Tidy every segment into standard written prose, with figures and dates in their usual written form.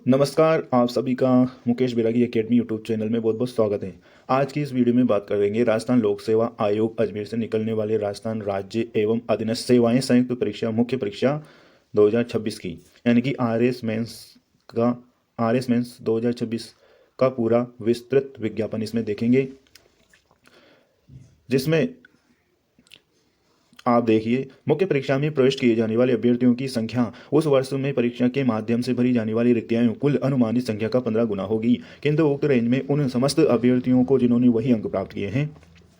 नमस्कार, आप सभी का मुकेश बैरागी एकेडमी यूट्यूब चैनल में बहुत बहुत स्वागत है। आज की इस वीडियो में बात करेंगे राजस्थान लोक सेवा आयोग अजमेर से निकलने वाले राजस्थान राज्य एवं अधीनस्थ सेवाएं संयुक्त परीक्षा मुख्य परीक्षा 2026 की, यानी कि आर एस मेंस 2026 का पूरा विस्तृत विज्ञापन इसमें देखेंगे, जिसमें आप देखिए मुख्य परीक्षा में प्रवेश किए जाने वाले अभ्यर्थियों की संख्या उस वर्ष में परीक्षा के माध्यम से भरी जाने वाली रिक्तियां कुल अनुमानित संख्या का 15 गुना होगी, किंतु उक्त रेंज में उन समस्त अभ्यर्थियों को जिन्होंने वही अंक प्राप्त किए हैं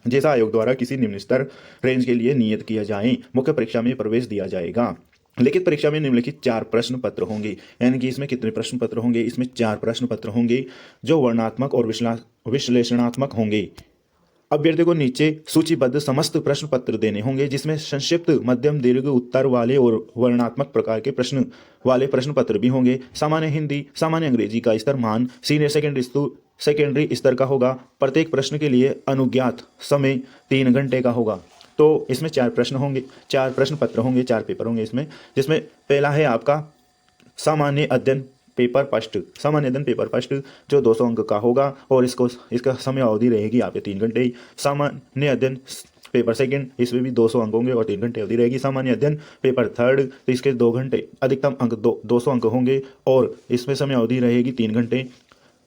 जैसा आयोग द्वारा किसी निम्न स्तर रेंज के लिए नियत किया जाए, मुख्य परीक्षा में प्रवेश दिया जाएगा। लिखित परीक्षा में निम्नलिखित 4 प्रश्न पत्र होंगे, यानी कि इसमें कितने प्रश्न पत्र होंगे? इसमें 4 प्रश्न पत्र होंगे जो वर्णनात्मक और विश्लेषणात्मक होंगे। अभ्यर्थी को नीचे सूचीबद्ध समस्त प्रश्न पत्र देने होंगे, जिसमें संक्षिप्त, मध्यम, दीर्घ उत्तर वाले और वर्णनात्मक प्रकार के प्रश्न वाले प्रश्न पत्र भी होंगे। सामान्य हिंदी, सामान्य अंग्रेजी का स्तर मान सीनियर सेकेंडरी स्तर का होगा। प्रत्येक प्रश्न के लिए अनुज्ञात समय 3 घंटे का होगा। तो इसमें 4 प्रश्न होंगे, 4 प्रश्न पत्र होंगे, 4 पेपर होंगे इसमें, जिसमें पहला है आपका सामान्य अध्ययन पेपर फर्स्ट जो 200 अंक का होगा और इसका समय अवधि रहेगी यहाँ पे 3 घंटे ही। सामान्य अध्ययन पेपर सेकंड, इसमें भी 200 अंक होंगे और 3 घंटे अवधि रहेगी। सामान्य अध्ययन पेपर थर्ड, तो इसके 2 घंटे, अधिकतम अंक 200 अंक होंगे और इसमें समय अवधि रहेगी 3 घंटे।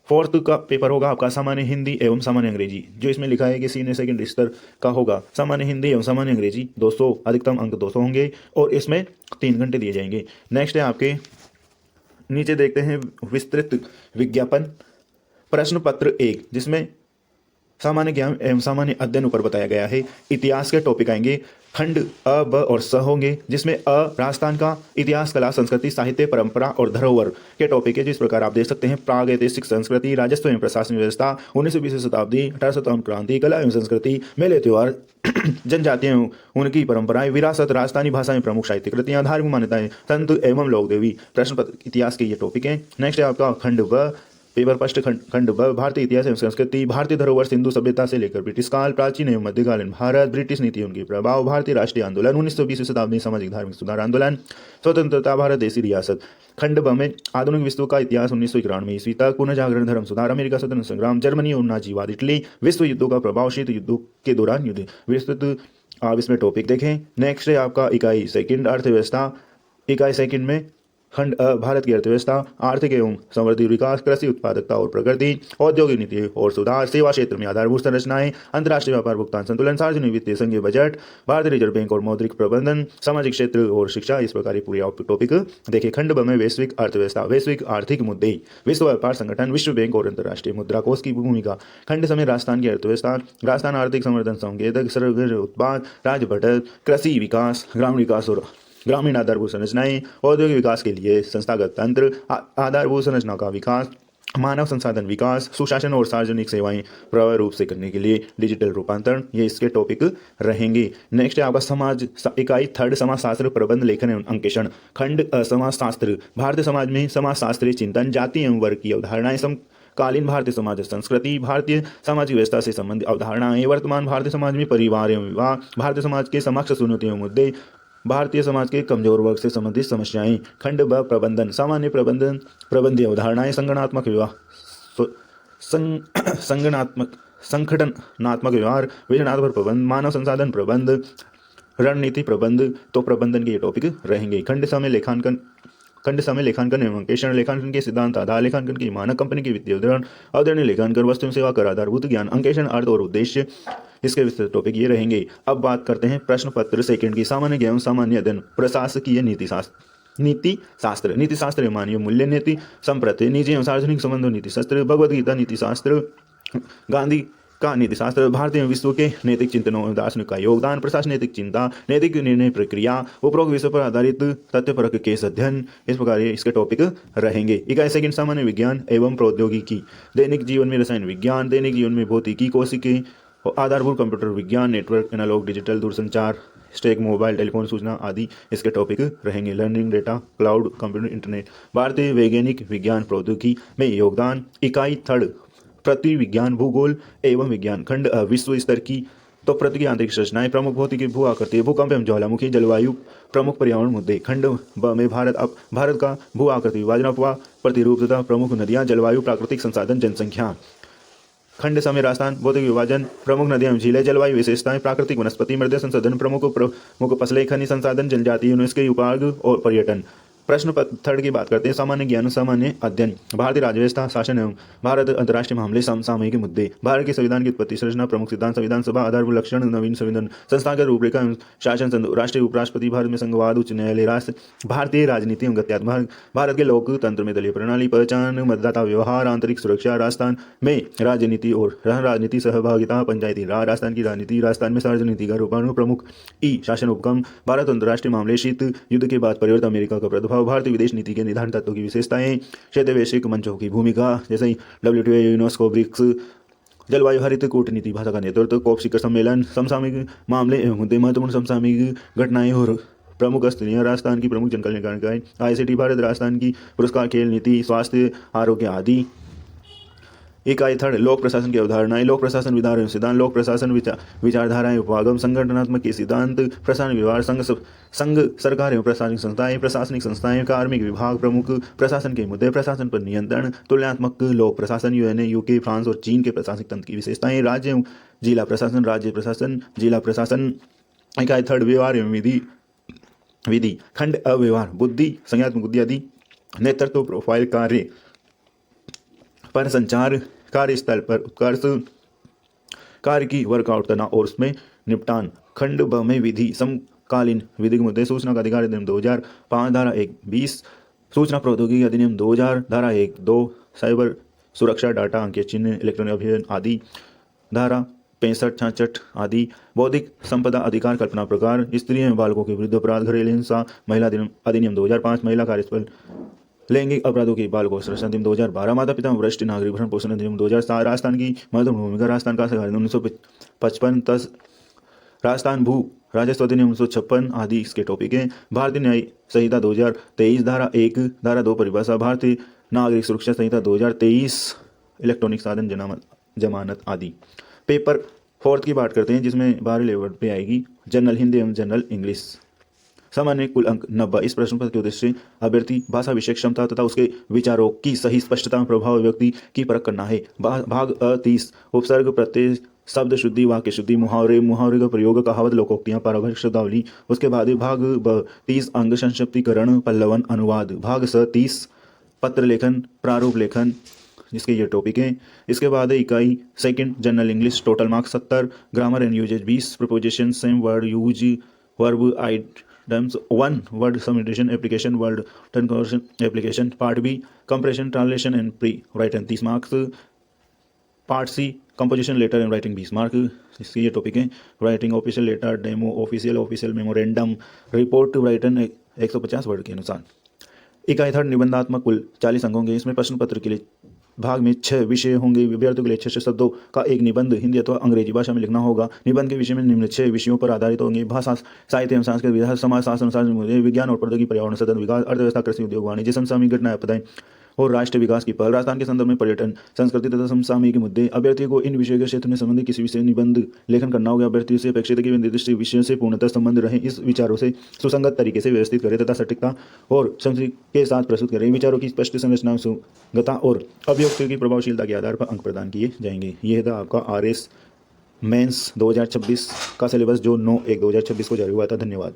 फोर्थ का पेपर होगा आपका सामान्य हिंदी एवं सामान्य अंग्रेजी, जो इसमें लिखा है कि सीनियर सेकेंडरी स्तर का होगा। सामान्य हिंदी एवं सामान्य अंग्रेजी 200, अधिकतम अंक 200 होंगे और इसमें 3 घंटे दिए जाएंगे। नेक्स्ट है आपके नीचे देखते हैं विस्तृत विज्ञापन प्रश्न पत्र 1, जिसमें सामान्य ज्ञान एवं सामान्य अध्ययन ऊपर बताया गया है। इतिहास के टॉपिक आएंगे, खंड अ, ब और स होंगे, जिसमें अ राजस्थान का इतिहास, कला, संस्कृति, साहित्य, परंपरा और धरोहर के टॉपिक है। जिस प्रकार आप देख सकते हैं, प्रागैतिहासिक संस्कृति, राजस्व एवं प्रशासन व्यवस्था, 19वीं शताब्दी, 1857 क्रांति, कला एवं संस्कृति, मेले त्योहार, जनजातियां उनकी परंपराएं, विरासत, राजस्थानी भाषा में प्रमुख साहित्य कृतियां, धार्मिक मान्यताएं, संत एवं लोक देवी। प्रश्न पत्र इतिहास के ये टॉपिक हैं। नेक्स्ट है आपका खंड ब, पेपर फर्स्ट खंड ब, भारतीय इतिहास एवं संस्कृति, भारतीय धरोहर, सिंधु सभ्यता से लेकर ब्रिटिश काल, प्राचीन एवं मध्यकालीन भारत, ब्रिटिश नीति उनके प्रभाव, भारतीय राष्ट्रीय आंदोलन, 1920वीं शताब्दी, सामाजिक धार्मिक सुधार आंदोलन, स्वतंत्रता, भारत देशी रियासत। खंड ब में आधुनिक विश्व का इतिहास 1991 ईस्वी तक, पुनः जागरण, धर्म सुधार, अमेरिका स्वतंत्र संग्राम, जर्मनी और नाजीवाद, इटली, विश्व युद्धों का प्रभाव, शीत युद्धों के दौरान युद्ध। विस्तृत आप इसमें टॉपिक देखें। नेक्स्ट है आपका इकाई सेकंड अर्थव्यवस्था। इकाई सेकंड में खंड अ, भारत की अर्थव्यवस्था, आर्थिक एवं समृद्धि विकास, कृषि उत्पादकता और प्रगति, औद्योगिक नीति और सुधार, सेवा क्षेत्र में आधारभूत संरचनाएं, अंतर्राष्ट्रीय व्यापार भुगतान संतुलन, सार्वजनिक वित्तीय संघीय बजट, भारतीय रिजर्व बैंक और मौद्रिक प्रबंधन, सामाजिक क्षेत्र और शिक्षा। इस प्रकार ये पूरी टॉपिक देखिए। खंड ब में वैश्विक अर्थव्यवस्था, वैश्विक आर्थिक मुद्दे, विश्व व्यापार संगठन, विश्व बैंक और अंतर्राष्ट्रीय मुद्रा कोष की भूमिका। खंड समय राजस्थान की अर्थव्यवस्था, राजस्थान आर्थिक संवर्धन संकेतक, सरल उत्पाद, राज्य बजट, कृषि विकास, ग्रामीण विकास और ग्रामीण आधारभूत संरचनाएं, औद्योगिक विकास के लिए संस्थागत तंत्र, आधारभूत संरचना का विकास, मानव संसाधन विकास, सुशासन और सार्वजनिक सेवाएं प्रभावी रूप से करने के लिए डिजिटल रूपांतरण, ये इसके टॉपिक रहेंगे। नेक्स्ट है आपका समाज इकाई थर्ड, समाजशास्त्र, प्रबंध, लेखन एवं अंकेषण। खंड समाजशास्त्र, भारतीय समाज में समाजशास्त्रीय चिंतन, जाति एवं वर्ग की अवधारणाएं, कालीन भारतीय समाज संस्कृति, भारतीय सामाजिक व्यवस्था से संबंधित अवधारणाएं, वर्तमान भारतीय समाज में परिवार एवं विवाह, भारतीय समाज के समक्ष चुनौती एवं मुद्दे, भारतीय समाज के कमजोर वर्ग से संबंधित समस्याएं। खंड ब प्रबंधन, सामान्य प्रबंधन, प्रबंधीय अवधारणाएं, संगठनात्मक व्यवहार, विजनात्मक प्रबंध, मानव संसाधन प्रबंध, रणनीति प्रबंध। तो प्रबंधन के ये टॉपिक रहेंगे। खंड समय लेखांकन एवं अंकेषण, लेखांकन के सिद्धांत, आधार, लेखांकन की मानक, कंपनी की वित्तीय उदाहरण, अवधारणीय लेखांकन, वस्तु एवं सेवा कर, आधारभूत ज्ञान, अंकेषण, अर्थ और उद्देश्य। इसके विस्तृत टॉपिक ये रहेंगे। अब बात करते हैं प्रश्न पत्र सेकंड की, सामान्य ज्ञान, सामान्य अध्ययन, प्रशासकीय नीति शास्त्र, मानवीय मूल्य नीति, संप्रति, निजी एवं सार्वजनिक संबंधों नीति शास्त्र, भगवद गीता नीति शास्त्र, गांधी का नीति शास्त्र, भारतीय विश्व के नैतिक चिंतनों एवं दार्शनिक का योगदान, प्रशासन नैतिक चिंता, नैतिक निर्णय प्रक्रिया, उपरोक्त विषय पर आधारित तथ्यपरक केस अध्ययन। इस प्रकार इसके टॉपिक रहेंगे। इकाई सेकंड, सामान्य विज्ञान एवं प्रौद्योगिकी, दैनिक जीवन में रसायन विज्ञान, दैनिक जीवन में भौतिकी, कोशिकी, आधारभूत कंप्यूटर विज्ञान, नेटवर्क, एनालॉग, डिजिटल, दूरसंचार, स्टैक, मोबाइल, टेलीफोन, सूचना आदि इसके टॉपिक रहेंगे। Learning, data, cloud computer, internet, भारतीय वैज्ञानिक विज्ञान प्रौद्योगिकी में योगदान। इकाई थर्ड, पृथ्वी विज्ञान, भूगोल एवं विज्ञान, खंड विश्व स्तर की पृथ्वी की आंतरिक संरचनाएं, प्रमुख भौतिक भू आकृति, भूकंप एवं ज्वालामुखी, जलवायु, प्रमुख पर्यावरण मुद्दे। खंड ब में भारत का भू आकृति विभाजन, अफवाह प्रतिरूप तथा प्रमुख नदियां, जलवायु, प्राकृतिक संसाधन, जनसंख्या। खंड समय राजस्थान, भौतिक विभाजन, प्रमुख नदियां एवं झीलें, जलवायु विशेषताएं, प्राकृतिक वनस्पति, मृदा संसाधन, प्रमुख फसलें, खनिज संसाधन, जनजाति, यूनेस्को उपभाग और पर्यटन। प्रश्न थर्ड की बात करते हैं। सामान्य ज्ञान, सामान्य अध्ययन, भारतीय राज्य व्यवस्था, शासन एवं भारत अंतर्राष्ट्रीय मामले, समसामयिक मुद्दे। भारत के संविधान की उत्पत्ति, संरचना, प्रमुख सिद्धांत, संविधान सभा, आधारभूत लक्षण, नवीन संविधान, संस्थागत रूपरेखा एवं शासन, राष्ट्रीय उपराष्ट्रपति, भारत में संघवाद, उच्च न्यायालय, राष्ट्र, भारतीय राजनीति एवं गत्यात्मक, भारत के लोकतंत्र में दलीय प्रणाली, पहचान, मतदाता व्यवहार, आंतरिक सुरक्षा, राजस्थान में राजनीति और राजनीति सहभागिता, पंचायती राज, राजस्थान की राजनीति, राजस्थान में सार्वजनिक का रूपांतरण, प्रमुख शासन उपक्रम, भारत अंतर्राष्ट्रीय मामले, शीत युद्ध के बाद परिवर्तन, अमेरिका का प्रभाव, भारतीय विदेश नीति के निर्धारण तत्वों की विशेषताएं, क्षेत्रीय वैश्विक मंचों की भूमिका जैसे WTO, यूनेस्को, ब्रिक्स, जलवायु, हरित कूटनीति, भाषा का नेतृत्व, कॉप शिखर सम्मेलन, समसामयिक मामले एवं मुद्दे, महत्वपूर्ण समसामयिक घटनाएं और प्रमुख स्थितियां, राजस्थान की प्रमुख जन कल्याणकारी, ICT भारत, राजस्थान की पुरस्कार, खेल नीति, स्वास्थ्य, आरोग्य आदि। इकाई थर्ड, लोक प्रशासन की अवधारणाएं, लोक प्रशासन विधान एवं सिद्धांत, लोक प्रशासन विचारधाराएं, उपवागम, संगठनात्मक के सिद्धांत, प्रशासन व्यवहार, संघ सरकार एवं प्रशासनिक संस्थाएं, कार्मिक विभाग, प्रमुख प्रशासन के मुद्दे, प्रशासन पर नियंत्रण, तुलनात्मक लोक प्रशासन, UN, UK, फ्रांस और चीन के प्रशासनिक तंत्र की विशेषताएं, राज्य एवं जिला प्रशासन, राज्य प्रशासन, जिला प्रशासन। इकाई थर्ड, व्यवहार एवं विधि, खंड अव्यवहार, बुद्धि, संज्ञात्मक बुद्धि आदि, नेतृत्व, प्रोफाइल, कार्य पर संचार, कार्यस्थल पर उत्कर्ष, कार्य की वर्कआउट करना और उसमें निपटान। खंड ब में विधि, समकालीन विधिक मुद्दे, सूचना का अधिकार अधिनियम 2005 धारा 1(20), सूचना प्रौद्योगिकी अधिनियम 2000 धारा 1(2), साइबर सुरक्षा, डाटा, अंकीय चिन्ह, इलेक्ट्रॉनिक अभियान आदि, धारा 65-66 आदि। बौद्धिक संपदा अधिकार, कल्पना प्रकार, स्त्री एवं बालकों के विरुद्ध अपराध, घरेलू हिंसा, महिला अधिनियम 2005, महिला कार्यस्थल, लैंगिक अपराधों की बाल को संरक्षण अधिनियम 2012, माता पिता वरिष्ठ नागरिक भरण पोषण अधिनियम 2007, राजस्थान की महत्वपूर्ण भूमिका, राजस्थान का सरकार 1955, 10 राजस्थान भू राजस्व अधिनियम 1956 आदि इसके टॉपिक हैं। भारतीय न्याय संहिता 2023 धारा 1 धारा 2 परिभाषा, भारतीय नागरिक सुरक्षा संहिता 2023, इलेक्ट्रॉनिक साधन, जमानत आदि। पेपर फोर्थ की बात करते हैं जिसमें 12 लेवल पे आएगी, जनरल हिंदी एवं जनरल इंग्लिश। सामान्य कुल अंक 90। इस प्रश्न पत्र के उद्देश्य अभ्यर्थी भाषा विषय क्षमता तथा उसके विचारों की सही स्पष्टता, प्रभाव, व्यक्ति की परख करना है। भाग 30 उपसर्ग, प्रत्यय, शब्द शुद्धि, वाक्य शुद्धि, मुहावरे का प्रयोग, कहावत, लोकोक्तियां, पारिभाषिक शब्दावली। उसके बाद भाग 30 अंग संक्षिप्तीकरण, पल्लवन, अनुवाद। भाग 30 पत्र लेखन, प्रारूप लेखन, जिसके ये टॉपिक हैं। इसके बाद इकाई second general English, total marks 70, grammar and usage 20, preposition, same word use, verb, items 1, word substitution, application, word conversion application. Part B comprehension, translation and pre writing 30 marks. Part C composition, letter and writing 20 mark. इसके ये topic हैं। Writing official letter, demo, official memorandum, report written 150 word के अनुसार। इकाई third निबंधात्मक कुल 40 अंक होंगे। इसमें प्रश्न पत्र के लिए भाग में 6 विषय होंगे। विद्यार्थियों के लिए 6 शब्दों का एक निबंध हिंदी अथवा अंग्रेजी भाषा में लिखना होगा। निबंध के विषय में निम्न 6 विषयों पर आधारित होंगे: भाषा, साहित्य एवं सांस्कृतिक विकास, समाज शास्त्र, विज्ञान और प्रौद्योगिकी, पर्यावरण, सतत विकास, अर्थव्यवस्था, कृषि, उद्योग, वाणिज्य, समसामयिक घटनाएं, आपदाएं और राष्ट्रीय विकास की पहल, राजस्थान के संदर्भ में पर्यटन, संस्कृति तथा समसामयिक मुद्दे। अभ्यर्थी को इन विषयों के क्षेत्र में संबंधित किसी विषय निबंध लेखन करना होगा। अभ्यर्थी से अपेक्षित है कि निर्दिष्ट विषयों से पूर्णतः संबंध रहे, इस विचारों से सुसंगत तरीके से व्यवस्थित करें तथा सटीकता और समझ के साथ प्रस्तुत करें। विचारों की स्पष्ट संरचना, सुगमता और अभिव्यक्तियों की प्रभावशीलता के आधार पर अंक प्रदान किए जाएंगे। यह था आपका RS मेंस 2026 का सिलेबस जो 9/1/2026 को जारी हुआ था। धन्यवाद।